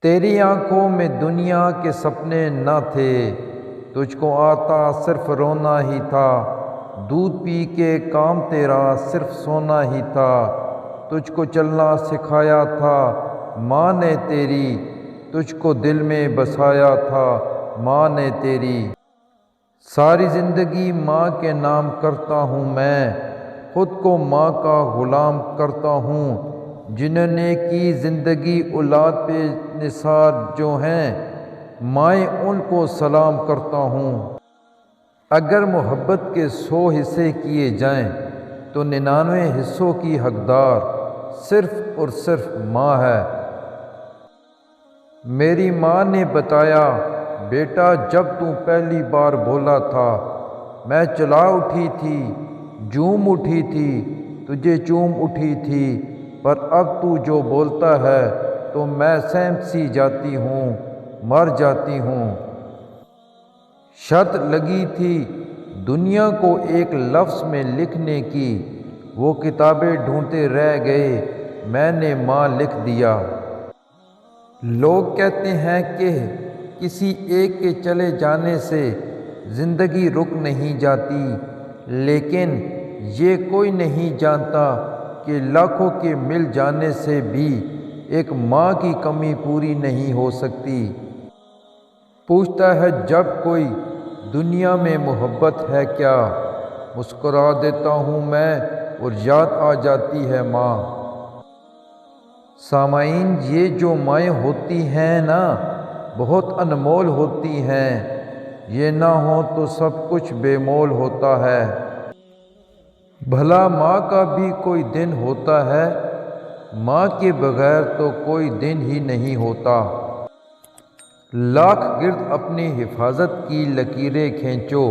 تیری آنکھوں میں دنیا کے سپنے نہ تھے، تجھ کو آتا صرف رونا ہی تھا، دودھ پی کے کام تیرا صرف سونا ہی تھا، تجھ کو چلنا سکھایا تھا ماں نے تیری، تجھ کو دل میں بسایا تھا ماں نے تیری۔ ساری زندگی ماں کے نام کرتا ہوں میں، خود کو ماں کا غلام کرتا ہوں، جنہوں نے کی زندگی اولاد پہ نثار جو ہیں، مائیں ان کو سلام کرتا ہوں۔ اگر محبت کے 100 حصے کیے جائیں تو 99 حصوں کی حقدار صرف اور صرف ماں ہے۔ میری ماں نے بتایا، بیٹا جب تو پہلی بار بولا تھا میں چلا اٹھی تھی، جھوم اٹھی تھی، تجھے چوم اٹھی تھی، پر اب تو جو بولتا ہے تو میں سہم سی جاتی ہوں، مر جاتی ہوں۔ شرط لگی تھی دنیا کو ایک لفظ میں لکھنے کی، وہ کتابیں ڈھونڈتے رہ گئے، میں نے ماں لکھ دیا۔ لوگ کہتے ہیں کہ کسی ایک کے چلے جانے سے زندگی رک نہیں جاتی، لیکن یہ کوئی نہیں جانتا کہ لاکھوں کے مل جانے سے بھی ایک ماں کی کمی پوری نہیں ہو سکتی۔ پوچھتا ہے جب کوئی دنیا میں محبت ہے کیا، مسکرا دیتا ہوں میں اور یاد آ جاتی ہے ماں۔ سامعین، یہ جو مائیں ہوتی ہیں نا بہت انمول ہوتی ہیں، یہ نہ ہو تو سب کچھ بے مول ہوتا ہے۔ بھلا ماں کا بھی کوئی دن ہوتا ہے، ماں کے بغیر تو کوئی دن ہی نہیں ہوتا۔ لاکھ گرد اپنی حفاظت کی لکیریں کھینچو،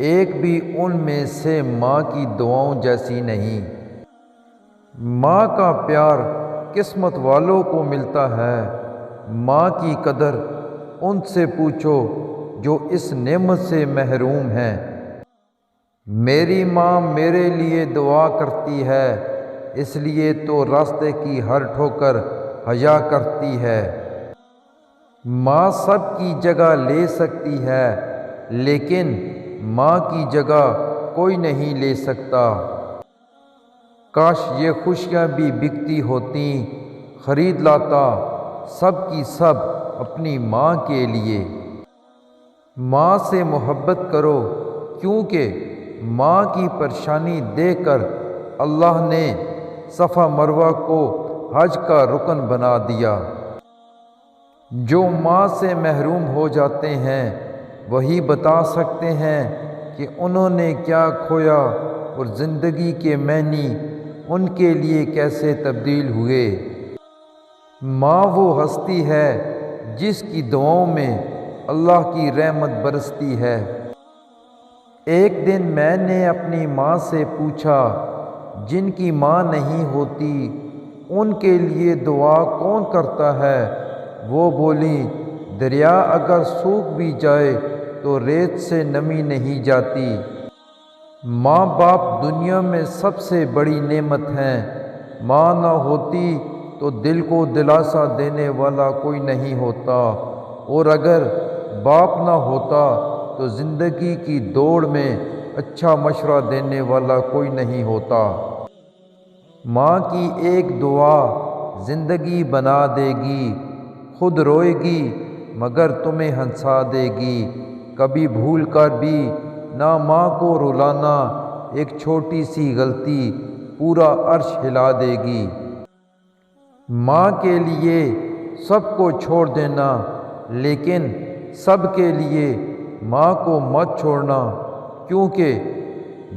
ایک بھی ان میں سے ماں کی دعاؤں جیسی نہیں۔ ماں کا پیار قسمت والوں کو ملتا ہے، ماں کی قدر ان سے پوچھو جو اس نعمت سے محروم ہیں۔ میری ماں میرے لیے دعا کرتی ہے، اس لیے تو راستے کی ہر ٹھوکر حیا کرتی ہے۔ ماں سب کی جگہ لے سکتی ہے، لیکن ماں کی جگہ کوئی نہیں لے سکتا۔ کاش یہ خوشیاں بھی بکتی ہوتیں، خرید لاتا سب کی سب اپنی ماں کے لیے۔ ماں سے محبت کرو، کیونکہ ماں کی پریشانی دیکھ کر اللہ نے صفا مروہ کو حج کا رکن بنا دیا۔ جو ماں سے محروم ہو جاتے ہیں وہی بتا سکتے ہیں کہ انہوں نے کیا کھویا اور زندگی کے معنی ان کے لیے کیسے تبدیل ہوئے۔ ماں وہ ہستی ہے جس کی دعاؤں میں اللہ کی رحمت برستی ہے۔ ایک دن میں نے اپنی ماں سے پوچھا، جن کی ماں نہیں ہوتی ان کے لیے دعا کون کرتا ہے؟ وہ بولی، دریا اگر سوکھ بھی جائے تو ریت سے نمی نہیں جاتی۔ ماں باپ دنیا میں سب سے بڑی نعمت ہیں، ماں نہ ہوتی تو دل کو دلاسا دینے والا کوئی نہیں ہوتا، اور اگر باپ نہ ہوتا تو زندگی کی دوڑ میں اچھا مشورہ دینے والا کوئی نہیں ہوتا۔ ماں کی ایک دعا زندگی بنا دے گی، خود روئے گی مگر تمہیں ہنسا دے گی۔ کبھی بھول کر بھی نہ ماں کو رلانا، ایک چھوٹی سی غلطی پورا عرش ہلا دے گی۔ ماں کے لیے سب کو چھوڑ دینا، لیکن سب کے لیے ماں کو مت چھوڑنا، کیونکہ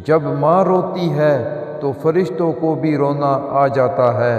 جب ماں روتی ہے تو فرشتوں کو بھی رونا آ جاتا ہے۔